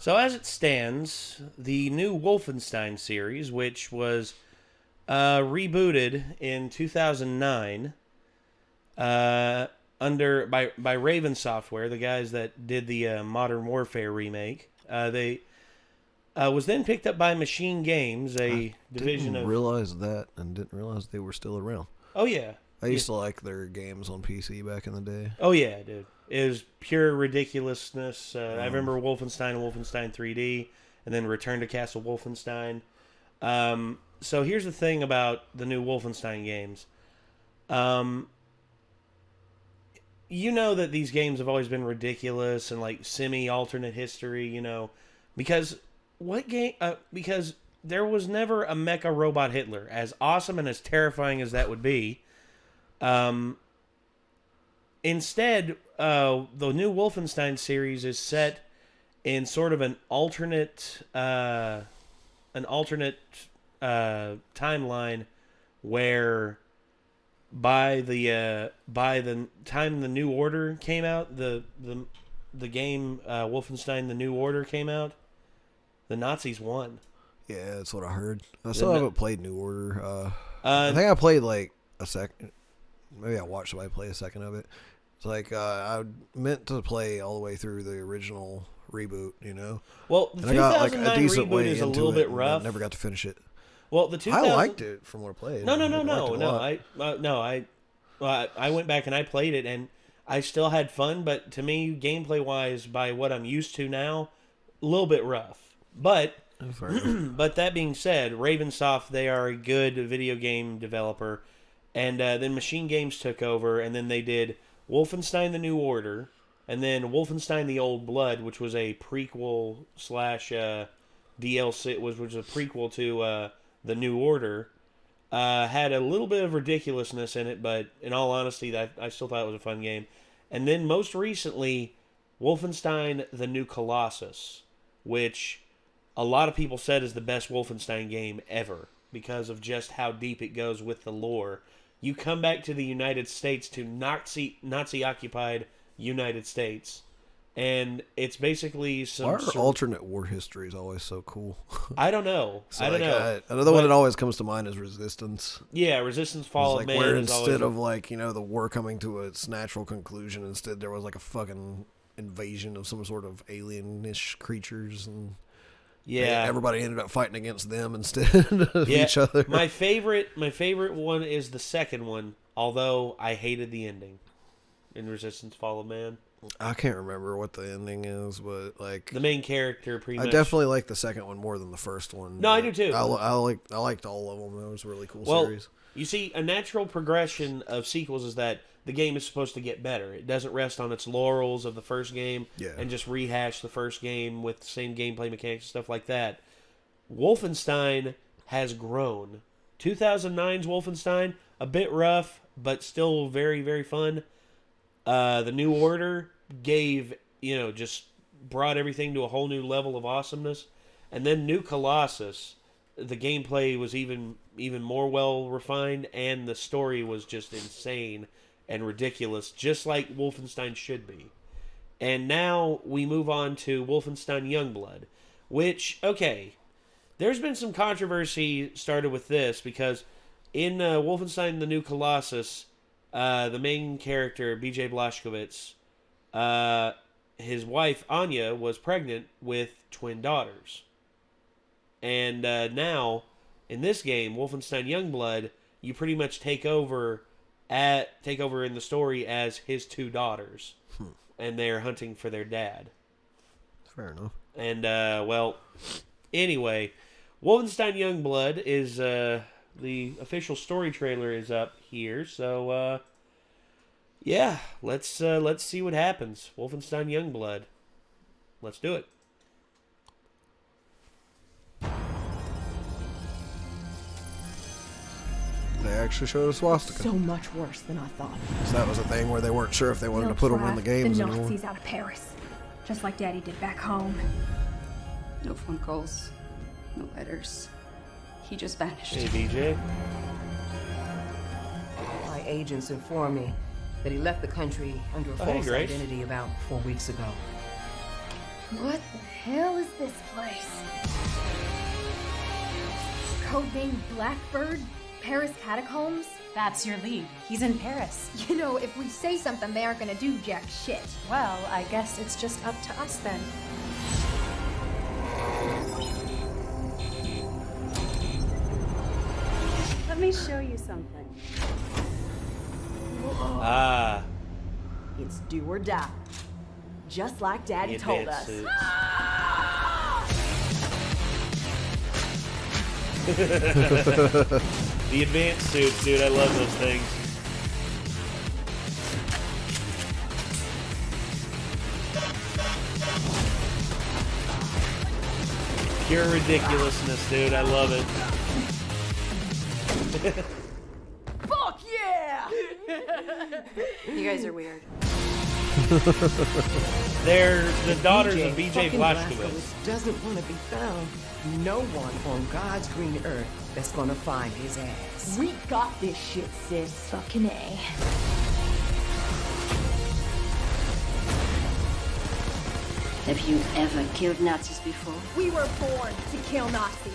So as it stands, the new Wolfenstein series, which was rebooted in 2009, by Raven Software, the guys that did the Modern Warfare remake, they was then picked up by Machine Games, a division of. Didn't realize that, and didn't realize they were still around. Oh yeah, I used to like their games on PC back in the day. Oh yeah, dude. It was pure ridiculousness. I remember Wolfenstein and Wolfenstein 3D, and then Return to Castle Wolfenstein. So here's the thing about the new Wolfenstein games. You know that these games have always been ridiculous and like semi-alternate history, you know, because because there was never a mecha robot Hitler, as awesome and as terrifying as that would be. Instead, the new Wolfenstein series is set in sort of an alternate timeline where by the time the New Order came out, the game Wolfenstein: The New Order came out, the Nazis won. Yeah, that's what I heard. I still haven't played New Order. I think I played like a second. Maybe I watched somebody play a second of it. It's like I meant to play all the way through the original reboot, you know. Well, the 2009 reboot is a little bit rough. I never got to finish it. Well, the 2000... I liked it from what I played. No. I went back and I played it, and I still had fun. But to me, gameplay wise, by what I'm used to now, a little bit rough. But but that being said, Ravensoft, they are a good video game developer, and then Machine Games took over, and then they did Wolfenstein: The New Order, and then Wolfenstein: The Old Blood, which was a prequel slash DLC, which was a prequel to The New Order. Had a little bit of ridiculousness in it, but in all honesty, I still thought it was a fun game. And then most recently, Wolfenstein: The New Colossus, which a lot of people said is the best Wolfenstein game ever because of just how deep it goes with the lore. You come back to the United States, to Nazi-occupied United States, and it's basically some... Why are alternate war histories always so cool? I don't know. I don't know. Another one that always comes to mind is Resistance. Yeah, Resistance: Fall of Man. Where instead of like, you know, the war coming to its natural conclusion, instead there was like a fucking invasion of some sort of alienish creatures, and everybody ended up fighting against them instead of each other. My favorite one is the second one, although I hated the ending in Resistance: Fall of Man. I can't remember what the ending is, but like the main character pretty much... I definitely like the second one more than the first one. No, I do too. I liked all of them. It was a really cool series. You see, a natural progression of sequels is that the game is supposed to get better. It doesn't rest on its laurels of the first game and just rehash the first game with the same gameplay mechanics and stuff like that. Wolfenstein has grown. 2009's Wolfenstein, a bit rough, but still very, very fun. The New Order just brought everything to a whole new level of awesomeness. And then New Colossus, the gameplay was even more well refined, and the story was just insane and ridiculous, just like Wolfenstein should be. And now we move on to Wolfenstein Youngblood, which, okay, there's been some controversy started with this, because in Wolfenstein: The New Colossus, the main character, BJ Blazkowicz, his wife, Anya, was pregnant with twin daughters. And now, in this game, Wolfenstein Youngblood, you pretty much take over in the story as his two daughters. And they're hunting for their dad. Fair enough. And, anyway, Wolfenstein Youngblood is, the official story trailer is up here, so, let's see what happens. Wolfenstein Youngblood. Let's do it. They actually showed a swastika. So much worse than I thought. So that was a thing where they weren't sure if they wanted to put them in the games anymore. The Nazis out of Paris, just like Daddy did back home. No phone calls, no letters. He just vanished. Hey, BJ. My agents informed me that he left the country under a false identity about 4 weeks ago. What the hell is this place? Codename Blackbird? Paris Catacombs? That's your lead. He's in Paris. You know, if we say something, they aren't gonna do jack shit. Well, I guess it's just up to us then. Let me show you something. Ah. It's do or die. Just like Daddy told us. The advanced suits, dude, I love those things. Pure ridiculousness, dude, I love it. Fuck yeah! You guys are weird. They're the daughters of BJ Blazkowicz. Blazkowicz doesn't want to be found. No one on God's green earth that's gonna find his ass. We got this shit, sis. Fucking A. Have you ever killed Nazis before? We were born to kill Nazis.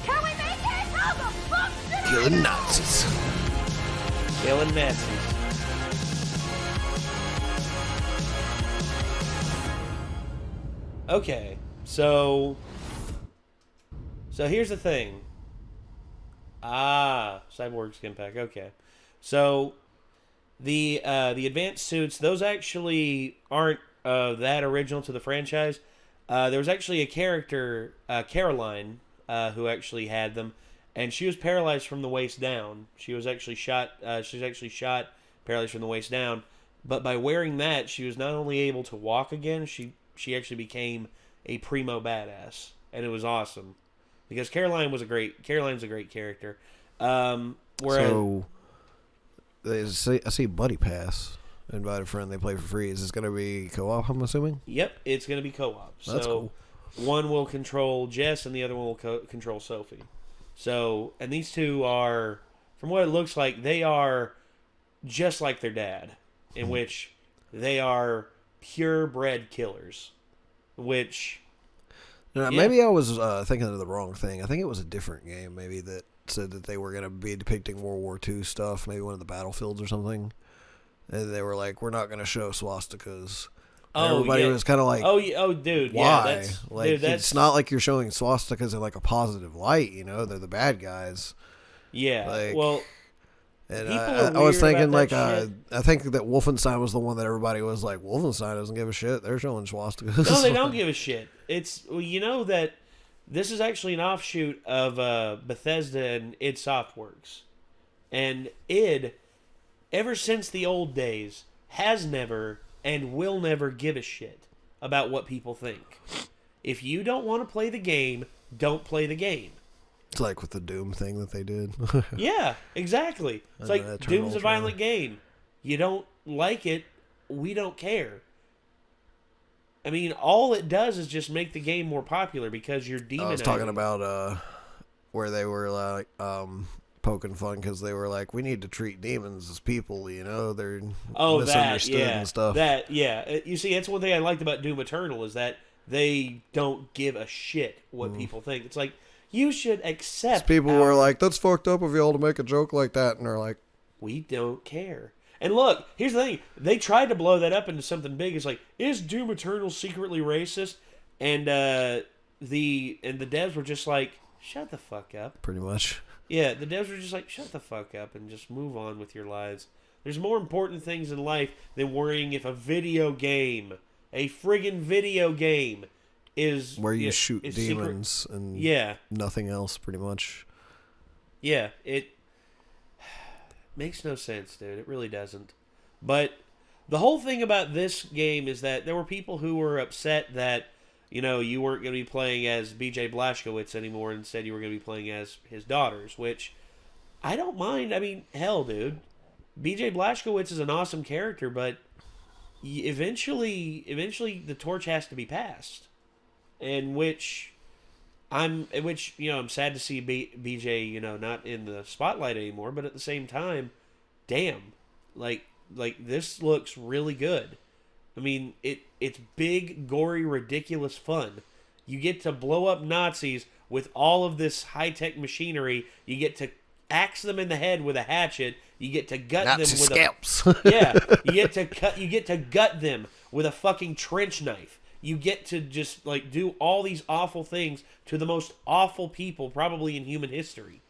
Can we make it? How the fuck did Killing Nazis. Killing Nazis. Okay, so here's the thing. Cyborg skin pack. Okay, so the advanced suits, those actually aren't that original to the franchise. There was actually a character, Caroline, who actually had them, and she was paralyzed from the waist down. She was actually shot. Paralyzed from the waist down. But by wearing that, she was not only able to walk again, she actually became a primo badass, and it was awesome because Caroline's a great character. Whereas, so I see Buddy Pass. Invite a friend, they play for free. Is this going to be co-op, I'm assuming? Yep, it's going to be co-op. That's cool. One will control Jess and the other one will control Sophie. So, and these two are, from what it looks like, they are just like their dad, in which they are purebred killers. Which, maybe I was thinking of the wrong thing. I think it was a different game, maybe, that said that they were going to be depicting World War II stuff, maybe one of the battlefields or something. And they were like, we're not going to show swastikas. Everybody was kind of like, dude, why? Yeah, it's not like you're showing swastikas in like a positive light, you know? They're the bad guys. Yeah, like, well, and I was thinking like, I think that Wolfenstein was the one that everybody was like, Wolfenstein doesn't give a shit. They're showing swastikas. No, they don't give a shit. It's, you know that this is actually an offshoot of Bethesda and id Softworks. And id, ever since the old days, has never and will never give a shit about what people think. If you don't want to play the game, don't play the game. It's like with the Doom thing that they did. Yeah, exactly. It's like, Doom's a violent game. You don't like it, we don't care. I mean, all it does is just make the game more popular because you're demonizing. I was talking about where they were like poking fun because they were like, we need to treat demons as people, you know, they're misunderstood and stuff. You see, that's one thing I liked about Doom Eternal is that they don't give a shit what people think. It's like, you should accept. People were like, that's fucked up of y'all to make a joke like that, and they're like, we don't care. And look, here's the thing: they tried to blow that up into something big. It's like, is Doom Eternal secretly racist? And the devs were just like, shut the fuck up. Pretty much. Yeah, the devs were just like, shut the fuck up and just move on with your lives. There's more important things in life than worrying if a friggin' video game, is where you shoot demons and nothing else, pretty much. Yeah, it makes no sense, dude. It really doesn't. But the whole thing about this game is that there were people who were upset that, you know, you weren't going to be playing as BJ Blazkowicz anymore. Instead, you were going to be playing as his daughters, which I don't mind. I mean, hell, dude. BJ Blazkowicz is an awesome character, but eventually the torch has to be passed. I'm sad to see BJ, you know, not in the spotlight anymore, but at the same time, damn, like this looks really good. I mean, it's big, gory, ridiculous fun. You get to blow up Nazis with all of this high-tech machinery. You get to axe them in the head with a hatchet. You get to gut them with scalps. You get to gut them with a fucking trench knife. You get to just like do all these awful things to the most awful people probably in human history.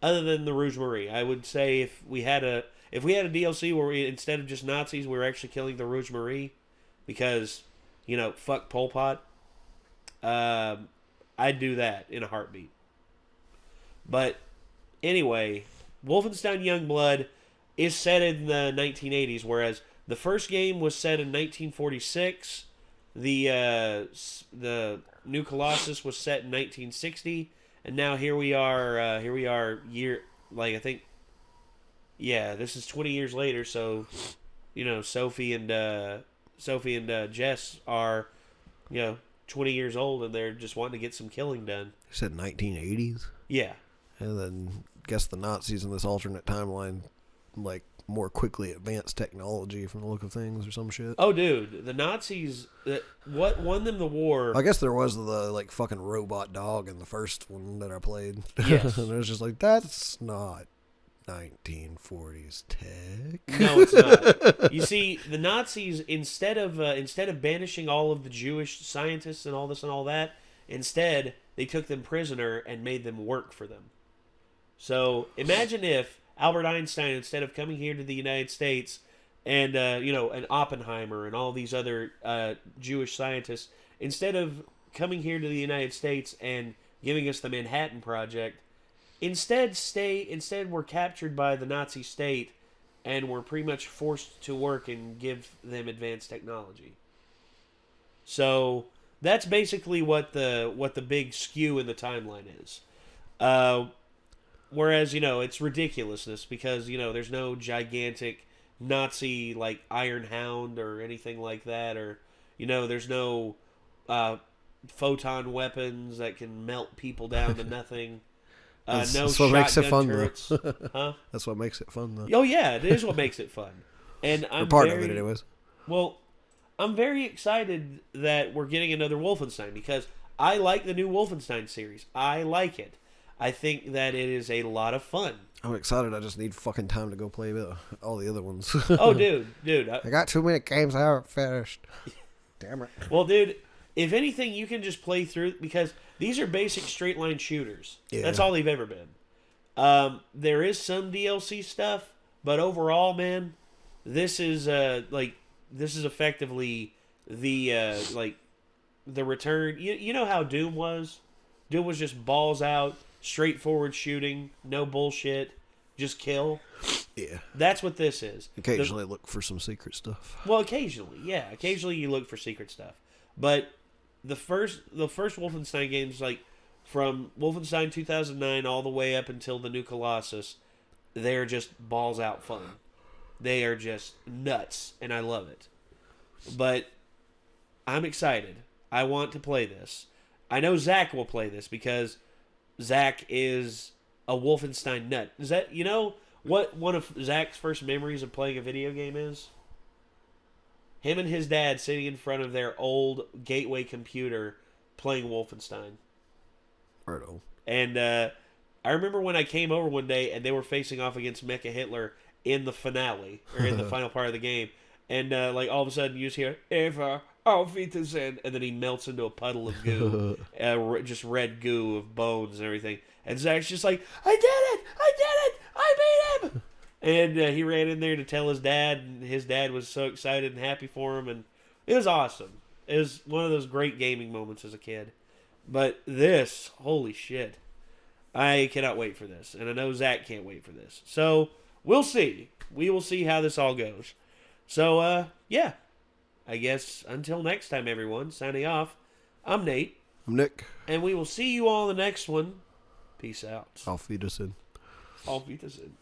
Other than the Rouge Marie, I would say if we had a DLC where we, instead of just Nazis, we were actually killing the Rouge Marie, because, you know, fuck Pol Pot, I'd do that in a heartbeat. But anyway, Wolfenstein Youngblood is set in the 1980s, whereas the first game was set in 1946. The New Colossus was set in 1960, and now here we are. I think, yeah, this is 20 years later. So, you know, Sophie and Jess are, you know, 20 years old, and they're just wanting to get some killing done. You said 1980s? Yeah. And then, I guess the Nazis in this alternate timeline, like, more quickly advanced technology from the look of things or some shit. Oh, dude, the Nazis, what won them the war? I guess there was the, like, fucking robot dog in the first one that I played. Yes. And it was just like, that's not 1940s tech. No, it's not. You see, the Nazis, instead of banishing all of the Jewish scientists and all this and all that, instead, they took them prisoner and made them work for them. So, imagine if Albert Einstein, instead of coming here to the United States and, and Oppenheimer and all these other Jewish scientists, instead of coming here to the United States and giving us the Manhattan Project, instead were captured by the Nazi state and were pretty much forced to work and give them advanced technology. So that's basically what the big skew in the timeline is. Whereas, you know, it's ridiculousness because, you know, there's no gigantic Nazi, like, Iron Hound or anything like that. Or, you know, there's no photon weapons that can melt people down to nothing. That's what makes it fun, turrets. though. Huh? That's what makes it fun, though. Oh, yeah, it is what makes it fun. And I'm part of it, anyways. Well, I'm very excited that we're getting another Wolfenstein because I like the new Wolfenstein series. I like it. I think that it is a lot of fun. I'm excited. I just need fucking time to go play all the other ones. Oh, dude. I got 2 minute games I haven't finished. Damn it. Well, dude, if anything, you can just play through because these are basic straight line shooters. Yeah. That's all they've ever been. There is some DLC stuff, but overall, man, this is effectively the return. You know how Doom was? Doom was just balls out, straightforward shooting, no bullshit, just kill. Yeah. That's what this is. Occasionally look for some secret stuff. Well, occasionally, yeah. Occasionally you look for secret stuff. But the first Wolfenstein games, like from Wolfenstein 2009 all the way up until the new Colossus, they're just balls out fun. They are just nuts, and I love it. But I'm excited. I want to play this. I know Zach will play this because Zach is a Wolfenstein nut. Is that, you know what one of Zach's first memories of playing a video game is? Him and his dad sitting in front of their old Gateway computer playing Wolfenstein. Right on. And I remember when I came over one day and they were facing off against Mecha Hitler in the finale, or in the final part of the game. And like all of a sudden you just hear, Eva, auf Wiedersehen, and then he melts into a puddle of goo, just red goo of bones and everything. And Zach's just like, I did it! I beat him! And he ran in there to tell his dad, and his dad was so excited and happy for him, and it was awesome. It was one of those great gaming moments as a kid. But this, holy shit. I cannot wait for this, and I know Zach can't wait for this. So, we'll see. We will see how this all goes. So, yeah. I guess until next time, everyone. Signing off. I'm Nate. I'm Nick. And we will see you all in the next one. Peace out. Auf Wiedersehen. Auf Wiedersehen.